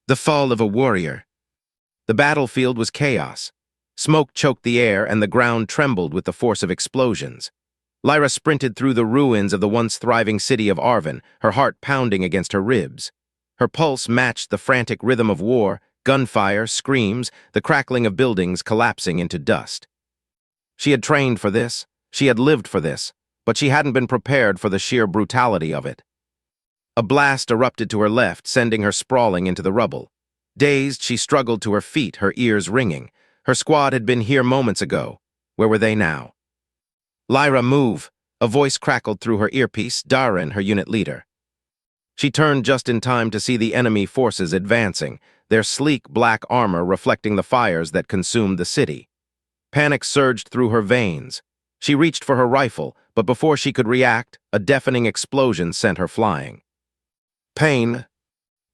The fall of a warrior. The battlefield was chaos. Smoke choked the air and the ground trembled with the force of explosions. Lyra sprinted through the ruins of the once thriving city of Arvin, her heart pounding against her ribs. Her pulse matched the frantic rhythm of war, gunfire, screams, the crackling of buildings collapsing into dust. She had trained for this, she had lived for this, but she hadn't been prepared for the sheer brutality of it. A blast erupted to her left, sending her sprawling into the rubble. Dazed, she struggled to her feet, her ears ringing. Her squad had been here moments ago. Where were they now? "Lyra, move!" A voice crackled through her earpiece, Darren, her unit leader. She turned just in time to see the enemy forces advancing, their sleek black armor reflecting the fires that consumed the city. Panic surged through her veins. She reached for her rifle, but before she could react, a deafening explosion sent her flying. Pain.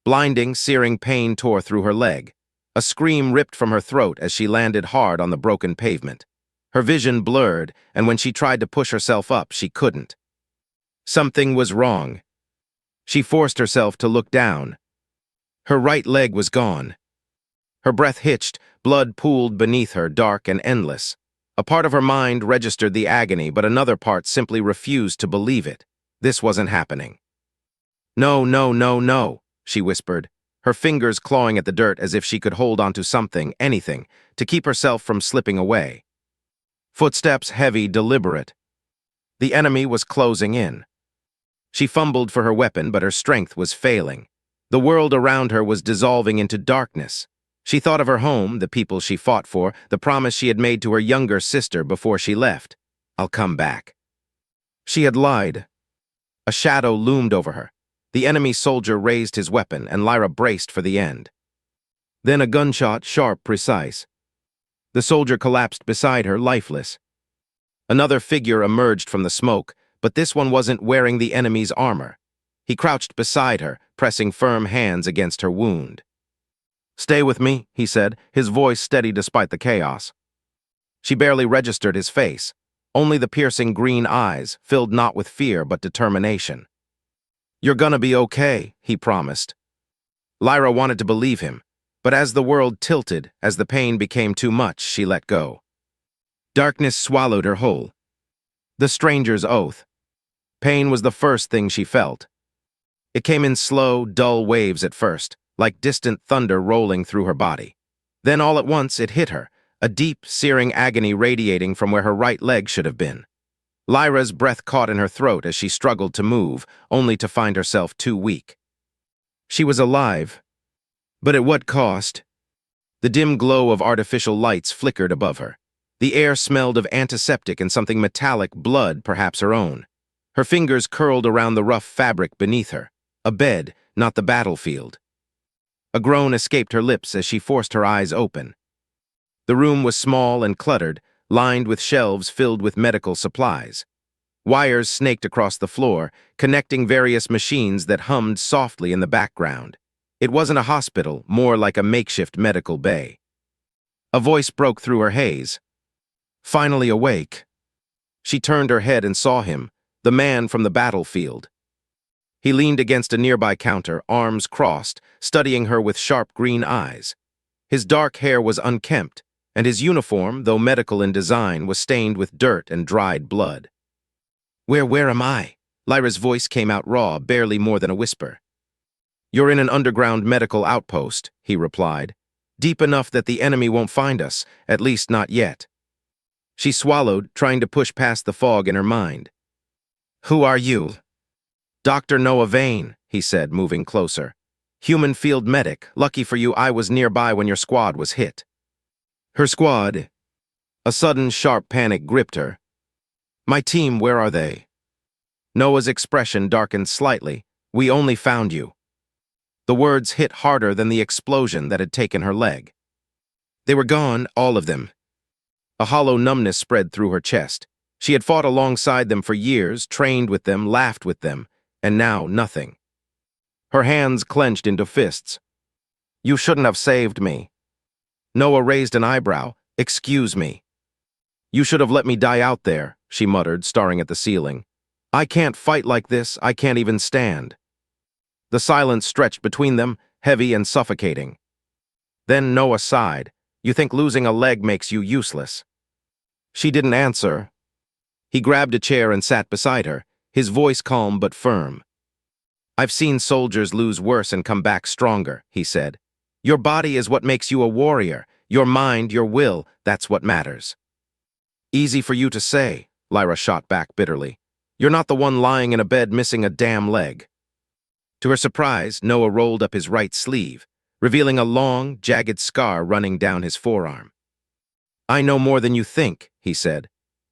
Blinding, searing pain tore through her leg. A scream ripped from her throat as she landed hard on the broken pavement. Her vision blurred, and when she tried to push herself up, she couldn't. Something was wrong. She forced herself to look down. Her right leg was gone. Her breath hitched, blood pooled beneath her, dark and endless. A part of her mind registered the agony, but another part simply refused to believe it. This wasn't happening. "No, no, no, no," she whispered, her fingers clawing at the dirt as if she could hold onto something, anything, to keep herself from slipping away. Footsteps heavy, deliberate. The enemy was closing in. She fumbled for her weapon, but her strength was failing. The world around her was dissolving into darkness. She thought of her home, the people she fought for, the promise she had made to her younger sister before she left. "I'll come back." She had lied. A shadow loomed over her. The enemy soldier raised his weapon, and Lyra braced for the end. Then a gunshot, sharp, precise. The soldier collapsed beside her, lifeless. Another figure emerged from the smoke, but this one wasn't wearing the enemy's armor. He crouched beside her, pressing firm hands against her wound. "Stay with me," he said, his voice steady despite the chaos. She barely registered his face, only the piercing green eyes, filled not with fear but determination. "You're gonna be okay," he promised. Lyra wanted to believe him, but as the world tilted, as the pain became too much, she let go. Darkness swallowed her whole. The stranger's oath. Pain was the first thing she felt. It came in slow, dull waves at first, like distant thunder rolling through her body. Then all at once it hit her, a deep, searing agony radiating from where her right leg should have been. Lyra's breath caught in her throat as she struggled to move, only to find herself too weak. She was alive. But at what cost? The dim glow of artificial lights flickered above her. The air smelled of antiseptic and something metallic, blood, perhaps her own. Her fingers curled around the rough fabric beneath her. A bed, not the battlefield. A groan escaped her lips as she forced her eyes open. The room was small and cluttered, lined with shelves filled with medical supplies. Wires snaked across the floor, connecting various machines that hummed softly in the background. It wasn't a hospital, more like a makeshift medical bay. A voice broke through her haze. Finally awake. She turned her head and saw him, the man from the battlefield. He leaned against a nearby counter, arms crossed, studying her with sharp green eyes. His dark hair was unkempt, and his uniform, though medical in design, was stained with dirt and dried blood. Where am I?" Lyra's voice came out raw, barely more than a whisper. "You're in an underground medical outpost," he replied. "Deep enough that the enemy won't find us, at least not yet." She swallowed, trying to push past the fog in her mind. "Who are you?" "Dr. Noah Vane," he said, moving closer. "Human field medic. Lucky for you, I was nearby when your squad was hit." Her squad? A sudden, sharp panic gripped her. "My team, where are they?" Noah's expression darkened slightly. "We only found you." The words hit harder than the explosion that had taken her leg. They were gone, all of them. A hollow numbness spread through her chest. She had fought alongside them for years, trained with them, laughed with them, and now nothing. Her hands clenched into fists. "You shouldn't have saved me." Noah raised an eyebrow. "Excuse me." "You should have let me die out there," she muttered, staring at the ceiling. "I can't fight like this, I can't even stand." The silence stretched between them, heavy and suffocating. Then Noah sighed. You think losing a leg makes you useless? She didn't answer. He grabbed a chair and sat beside her, his voice calm but firm. I've seen soldiers lose worse and come back stronger, he said. Your body is what makes you a warrior. Your mind, your will, that's what matters. Easy for you to say, Lyra shot back bitterly. You're not the one lying in a bed missing a damn leg. To her surprise, Noah rolled up his right sleeve, revealing a long, jagged scar running down his forearm. I know more than you think, he said.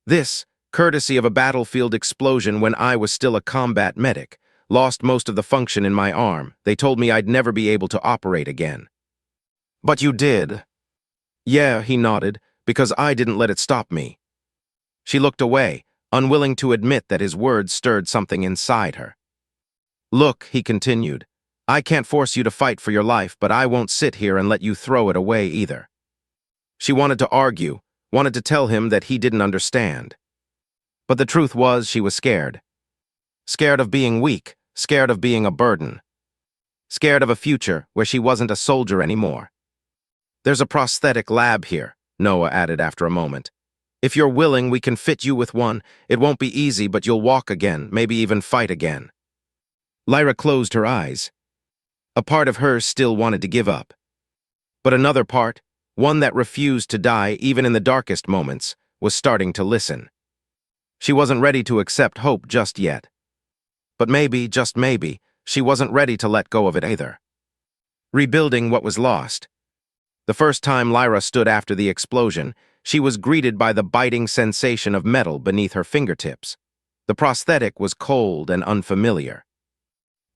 This, courtesy of a battlefield explosion when I was still a combat medic, lost most of the function in my arm. They told me I'd never be able to operate again. But you did. Yeah, he nodded, because I didn't let it stop me. She looked away, unwilling to admit that his words stirred something inside her. Look, he continued, I can't force you to fight for your life, but I won't sit here and let you throw it away either. She wanted to argue, wanted to tell him that he didn't understand. But the truth was she was scared. Scared of being weak, scared of being a burden. Scared of a future where she wasn't a soldier anymore. There's a prosthetic lab here, Noah added after a moment. If you're willing, we can fit you with one. It won't be easy, but you'll walk again, maybe even fight again. Lyra closed her eyes. A part of her still wanted to give up. But another part, one that refused to die even in the darkest moments, was starting to listen. She wasn't ready to accept hope just yet. But maybe, just maybe, she wasn't ready to let go of it either. Rebuilding what was lost. The first time Lyra stood after the explosion, she was greeted by the biting sensation of metal beneath her fingertips. The prosthetic was cold and unfamiliar.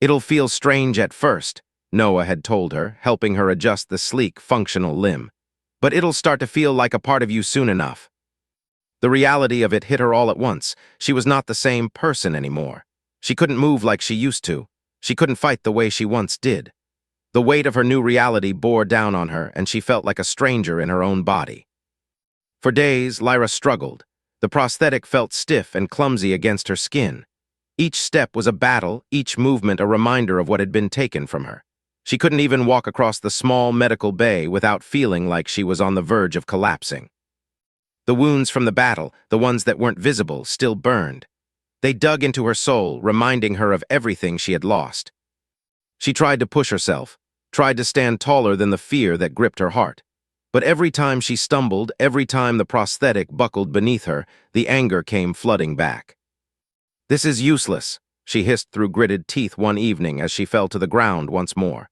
It'll feel strange at first, Noah had told her, helping her adjust the sleek, functional limb. But it'll start to feel like a part of you soon enough. The reality of it hit her all at once. She was not the same person anymore. She couldn't move like she used to. She couldn't fight the way she once did. The weight of her new reality bore down on her, and she felt like a stranger in her own body. For days, Lyra struggled. The prosthetic felt stiff and clumsy against her skin. Each step was a battle, each movement a reminder of what had been taken from her. She couldn't even walk across the small medical bay without feeling like she was on the verge of collapsing. The wounds from the battle, the ones that weren't visible, still burned. They dug into her soul, reminding her of everything she had lost. She tried to push herself, tried to stand taller than the fear that gripped her heart. But every time she stumbled, every time the prosthetic buckled beneath her, the anger came flooding back. This is useless, she hissed through gritted teeth one evening as she fell to the ground once more.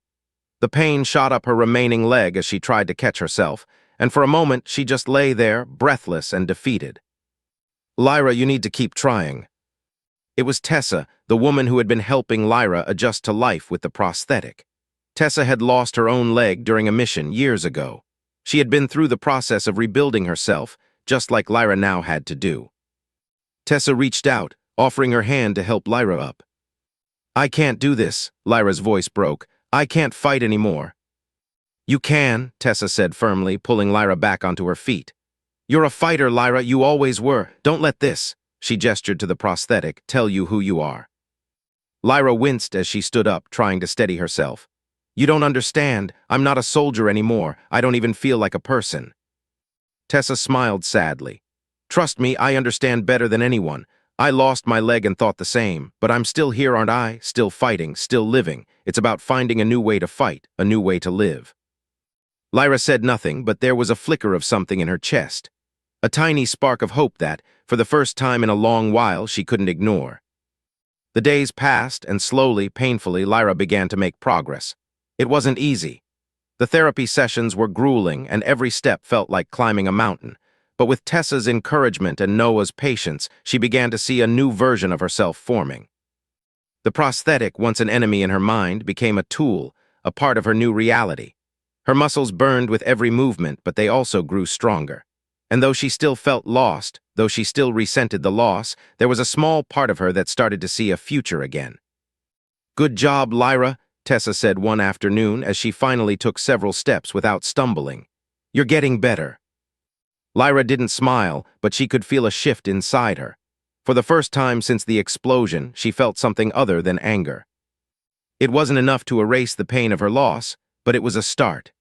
The pain shot up her remaining leg as she tried to catch herself, and for a moment she just lay there, breathless and defeated. Lyra, you need to keep trying. It was Tessa, the woman who had been helping Lyra adjust to life with the prosthetic. Tessa had lost her own leg during a mission years ago. She had been through the process of rebuilding herself, just like Lyra now had to do. Tessa reached out, offering her hand to help Lyra up. I can't do this, Lyra's voice broke. I can't fight anymore. You can, Tessa said firmly, pulling Lyra back onto her feet. You're a fighter, Lyra, you always were. Don't let this, she gestured to the prosthetic, tell you who you are. Lyra winced as she stood up, trying to steady herself. You don't understand. I'm not a soldier anymore. I don't even feel like a person. Tessa smiled sadly. Trust me, I understand better than anyone. I lost my leg and thought the same, but I'm still here, aren't I? Still fighting, still living. It's about finding a new way to fight, a new way to live. Lyra said nothing, but there was a flicker of something in her chest. A tiny spark of hope that, for the first time in a long while, she couldn't ignore. The days passed, and slowly, painfully, Lyra began to make progress. It wasn't easy. The therapy sessions were grueling, and every step felt like climbing a mountain. But with Tessa's encouragement and Noah's patience, she began to see a new version of herself forming. The prosthetic, once an enemy in her mind, became a tool, a part of her new reality. Her muscles burned with every movement, but they also grew stronger. And though she still felt lost, though she still resented the loss, there was a small part of her that started to see a future again. Good job, Lyra, Tessa said one afternoon as she finally took several steps without stumbling. You're getting better. Lyra didn't smile, but she could feel a shift inside her. For the first time since the explosion, she felt something other than anger. It wasn't enough to erase the pain of her loss, but it was a start.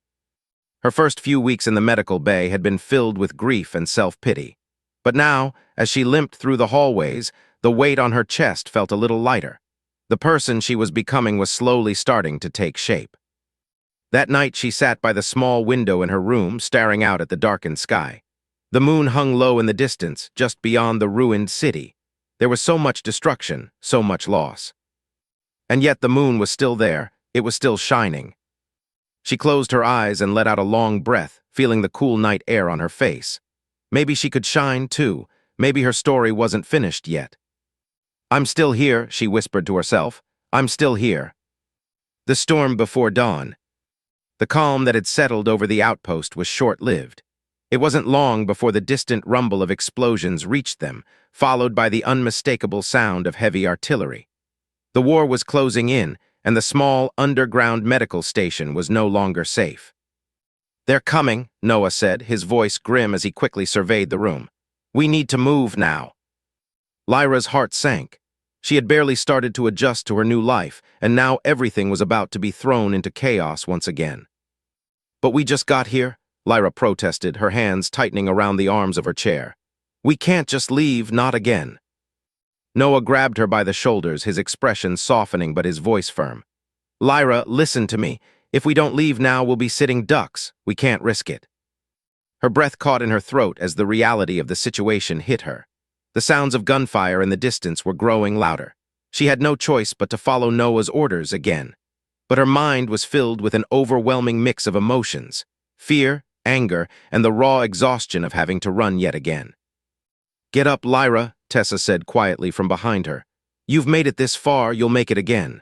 Her first few weeks in the medical bay had been filled with grief and self-pity. But now, as she limped through the hallways, the weight on her chest felt a little lighter. The person she was becoming was slowly starting to take shape. That night she sat by the small window in her room, staring out at the darkened sky. The moon hung low in the distance, just beyond the ruined city. There was so much destruction, so much loss. And yet the moon was still there, it was still shining. She closed her eyes and let out a long breath, feeling the cool night air on her face. Maybe she could shine, too. Maybe her story wasn't finished yet. "I'm still here," she whispered to herself. "I'm still here." The storm before dawn. The calm that had settled over the outpost was short-lived. It wasn't long before the distant rumble of explosions reached them, followed by the unmistakable sound of heavy artillery. The war was closing in, and the small, underground medical station was no longer safe. "They're coming," Noah said, his voice grim as he quickly surveyed the room. "We need to move now." Lyra's heart sank. She had barely started to adjust to her new life, and now everything was about to be thrown into chaos once again. "But we just got here," Lyra protested, her hands tightening around the arms of her chair. "We can't just leave, not again." Noah grabbed her by the shoulders, his expression softening but his voice firm. "Lyra, listen to me. If we don't leave now, we'll be sitting ducks. We can't risk it." Her breath caught in her throat as the reality of the situation hit her. The sounds of gunfire in the distance were growing louder. She had no choice but to follow Noah's orders again. But her mind was filled with an overwhelming mix of emotions: fear, anger, and the raw exhaustion of having to run yet again. "Get up, Lyra," Tessa said quietly from behind her. "You've made it this far, you'll make it again."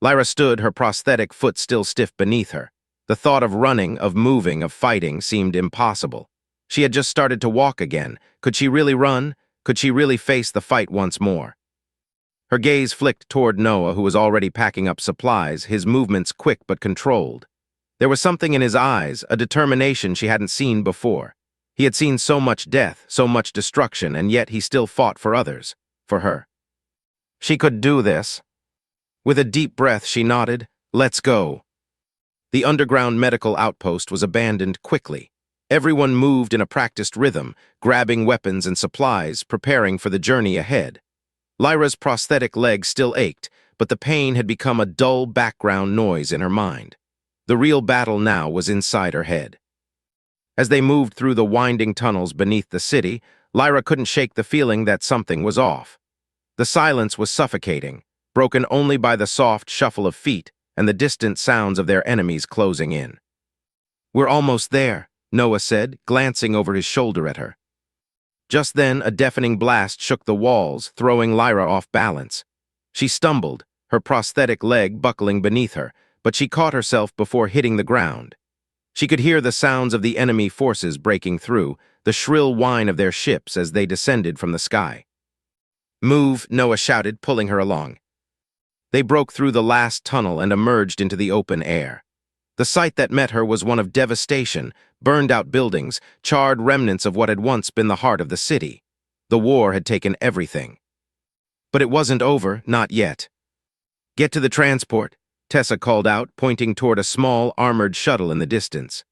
Lyra stood, her prosthetic foot still stiff beneath her. The thought of running, of moving, of fighting seemed impossible. She had just started to walk again. Could she really run? Could she really face the fight once more? Her gaze flicked toward Noah, who was already packing up supplies, his movements quick but controlled. There was something in his eyes, a determination she hadn't seen before. He had seen so much death, so much destruction, and yet he still fought for others, for her. She could do this. With a deep breath, she nodded. "Let's go." The underground medical outpost was abandoned quickly. Everyone moved in a practiced rhythm, grabbing weapons and supplies, preparing for the journey ahead. Lyra's prosthetic leg still ached, but the pain had become a dull background noise in her mind. The real battle now was inside her head. As they moved through the winding tunnels beneath the city, Lyra couldn't shake the feeling that something was off. The silence was suffocating, broken only by the soft shuffle of feet and the distant sounds of their enemies closing in. "We're almost there," Noah said, glancing over his shoulder at her. Just then, a deafening blast shook the walls, throwing Lyra off balance. She stumbled, her prosthetic leg buckling beneath her, but she caught herself before hitting the ground. She could hear the sounds of the enemy forces breaking through, the shrill whine of their ships as they descended from the sky. "Move," Noah shouted, pulling her along. They broke through the last tunnel and emerged into the open air. The sight that met her was one of devastation: burned-out buildings, charred remnants of what had once been the heart of the city. The war had taken everything. But it wasn't over, not yet. "Get to the transport," Tessa called out, pointing toward a small, armored shuttle in the distance.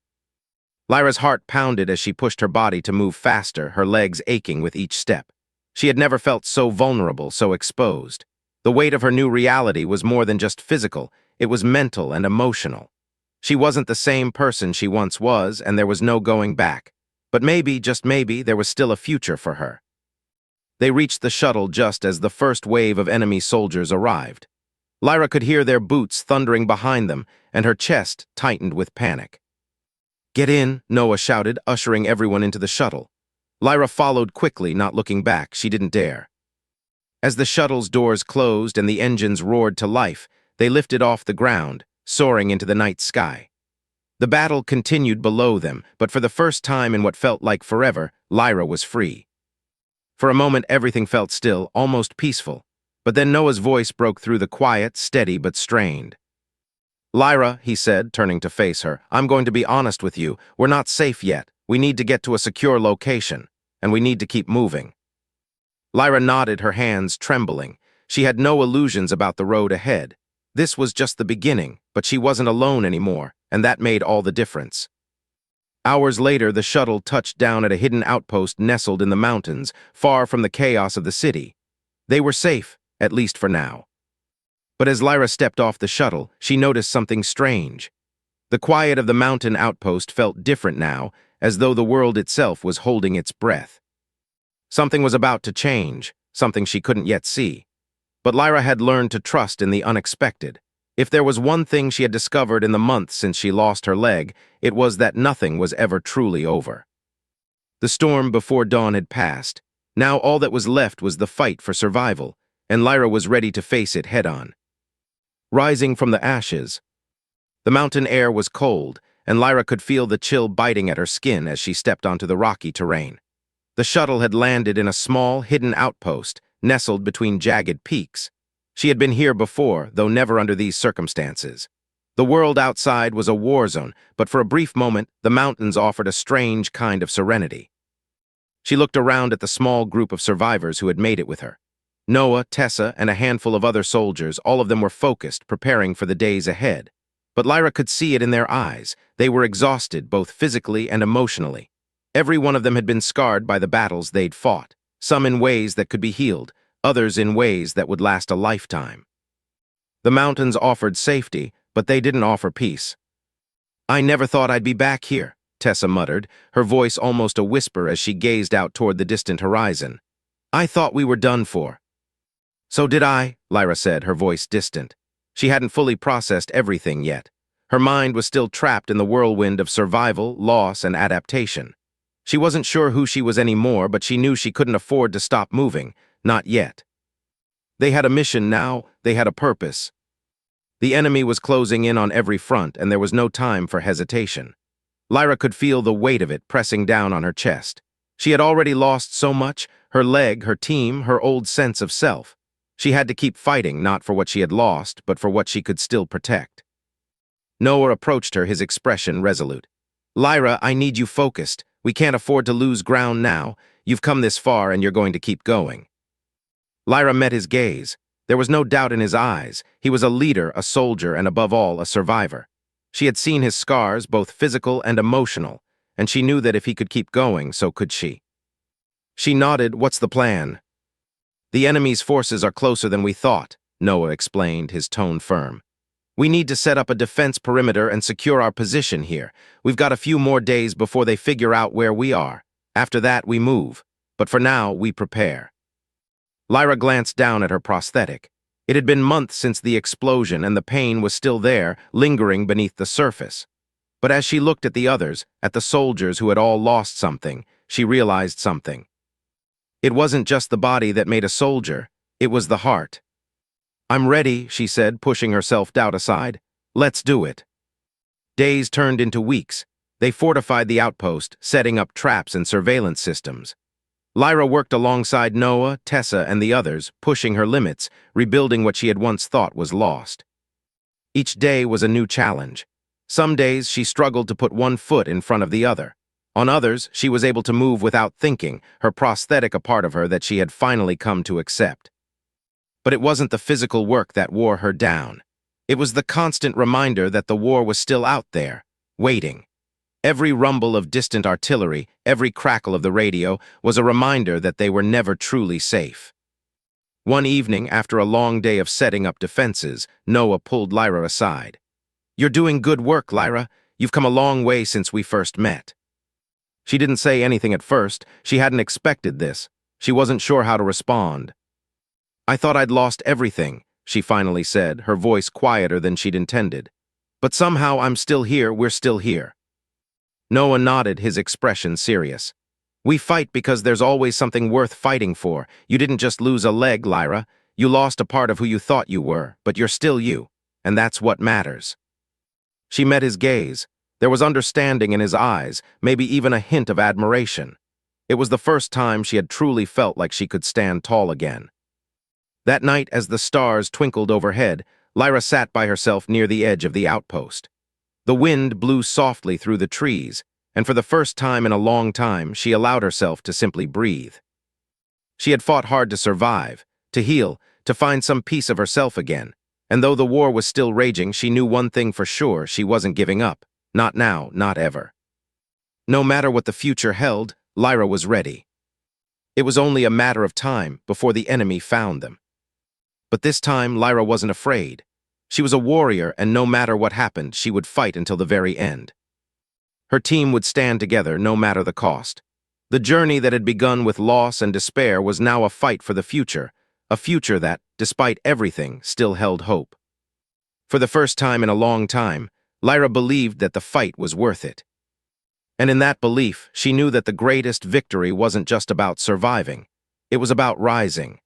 Lyra's heart pounded as she pushed her body to move faster, her legs aching with each step. She had never felt so vulnerable, so exposed. The weight of her new reality was more than just physical, it was mental and emotional. She wasn't the same person she once was, and there was no going back. But maybe, just maybe, there was still a future for her. They reached the shuttle just as the first wave of enemy soldiers arrived. Lyra could hear their boots thundering behind them, and her chest tightened with panic. "Get in," Noah shouted, ushering everyone into the shuttle. Lyra followed quickly, not looking back. She didn't dare. As the shuttle's doors closed and the engines roared to life, they lifted off the ground, soaring into the night sky. The battle continued below them, but for the first time in what felt like forever, Lyra was free. For a moment, everything felt still, almost peaceful. But then Noah's voice broke through the quiet, steady but strained. "Lyra," he said, turning to face her, "I'm going to be honest with you. We're not safe yet. We need to get to a secure location, and we need to keep moving." Lyra nodded, her hands trembling. She had no illusions about the road ahead. This was just the beginning, but she wasn't alone anymore, and that made all the difference. Hours later, the shuttle touched down at a hidden outpost nestled in the mountains, far from the chaos of the city. They were safe, at least for now. But as Lyra stepped off the shuttle, she noticed something strange. The quiet of the mountain outpost felt different now, as though the world itself was holding its breath. Something was about to change, something she couldn't yet see. But Lyra had learned to trust in the unexpected. If there was one thing she had discovered in the months since she lost her leg, it was that nothing was ever truly over. The storm before dawn had passed. Now all that was left was the fight for survival, and Lyra was ready to face it head-on. Rising from the ashes, the mountain air was cold, and Lyra could feel the chill biting at her skin as she stepped onto the rocky terrain. The shuttle had landed in a small, hidden outpost, nestled between jagged peaks. She had been here before, though never under these circumstances. The world outside was a war zone, but for a brief moment, the mountains offered a strange kind of serenity. She looked around at the small group of survivors who had made it with her. Noah, Tessa, and a handful of other soldiers, all of them were focused, preparing for the days ahead. But Lyra could see it in their eyes. They were exhausted, both physically and emotionally. Every one of them had been scarred by the battles they'd fought, some in ways that could be healed, others in ways that would last a lifetime. The mountains offered safety, but they didn't offer peace. "I never thought I'd be back here," Tessa muttered, her voice almost a whisper as she gazed out toward the distant horizon. "I thought we were done for." "So did I," Lyra said, her voice distant. She hadn't fully processed everything yet. Her mind was still trapped in the whirlwind of survival, loss, and adaptation. She wasn't sure who she was anymore, but she knew she couldn't afford to stop moving. Not yet. They had a mission now, they had a purpose. The enemy was closing in on every front, and there was no time for hesitation. Lyra could feel the weight of it pressing down on her chest. She had already lost so much, her leg, her team, her old sense of self. She had to keep fighting, not for what she had lost, but for what she could still protect. Noah approached her, his expression resolute. "Lyra, I need you focused. We can't afford to lose ground now. You've come this far, and you're going to keep going." Lyra met his gaze. There was no doubt in his eyes. He was a leader, a soldier, and above all, a survivor. She had seen his scars, both physical and emotional, and she knew that if he could keep going, so could she. She nodded. "What's the plan?" "The enemy's forces are closer than we thought," Noah explained, his tone firm. "We need to set up a defense perimeter and secure our position here. We've got a few more days before they figure out where we are. After that, we move. But for now, we prepare." Lyra glanced down at her prosthetic. It had been months since the explosion, and the pain was still there, lingering beneath the surface. But as she looked at the others, at the soldiers who had all lost something, she realized something. It wasn't just the body that made a soldier, it was the heart. "I'm ready," she said, pushing her self-doubt aside. "Let's do it." Days turned into weeks. They fortified the outpost, setting up traps and surveillance systems. Lyra worked alongside Noah, Tessa, and the others, pushing her limits, rebuilding what she had once thought was lost. Each day was a new challenge. Some days she struggled to put one foot in front of the other. On others, she was able to move without thinking, her prosthetic a part of her that she had finally come to accept. But it wasn't the physical work that wore her down. It was the constant reminder that the war was still out there, waiting. Every rumble of distant artillery, every crackle of the radio, was a reminder that they were never truly safe. One evening, after a long day of setting up defenses, Noah pulled Lyra aside. "You're doing good work, Lyra. You've come a long way since we first met." She didn't say anything at first. She hadn't expected this. She wasn't sure how to respond. "I thought I'd lost everything," she finally said, her voice quieter than she'd intended. "But somehow I'm still here, we're still here." Noah nodded, his expression serious. "We fight because there's always something worth fighting for. You didn't just lose a leg, Lyra. You lost a part of who you thought you were, but you're still you, and that's what matters." She met his gaze. There was understanding in his eyes, maybe even a hint of admiration. It was the first time she had truly felt like she could stand tall again. That night, as the stars twinkled overhead, Lyra sat by herself near the edge of the outpost. The wind blew softly through the trees, and for the first time in a long time, she allowed herself to simply breathe. She had fought hard to survive, to heal, to find some piece of herself again, And though the war was still raging, she knew one thing for sure: she wasn't giving up. Not now, not ever. No matter what the future held, Lyra was ready. It was only a matter of time before the enemy found them. But this time, Lyra wasn't afraid. She was a warrior, and no matter what happened, she would fight until the very end. Her team would stand together, no matter the cost. The journey that had begun with loss and despair was now a fight for the future, a future that, despite everything, still held hope. For the first time in a long time, Lyra believed that the fight was worth it. And in that belief, she knew that the greatest victory wasn't just about surviving. It was about rising.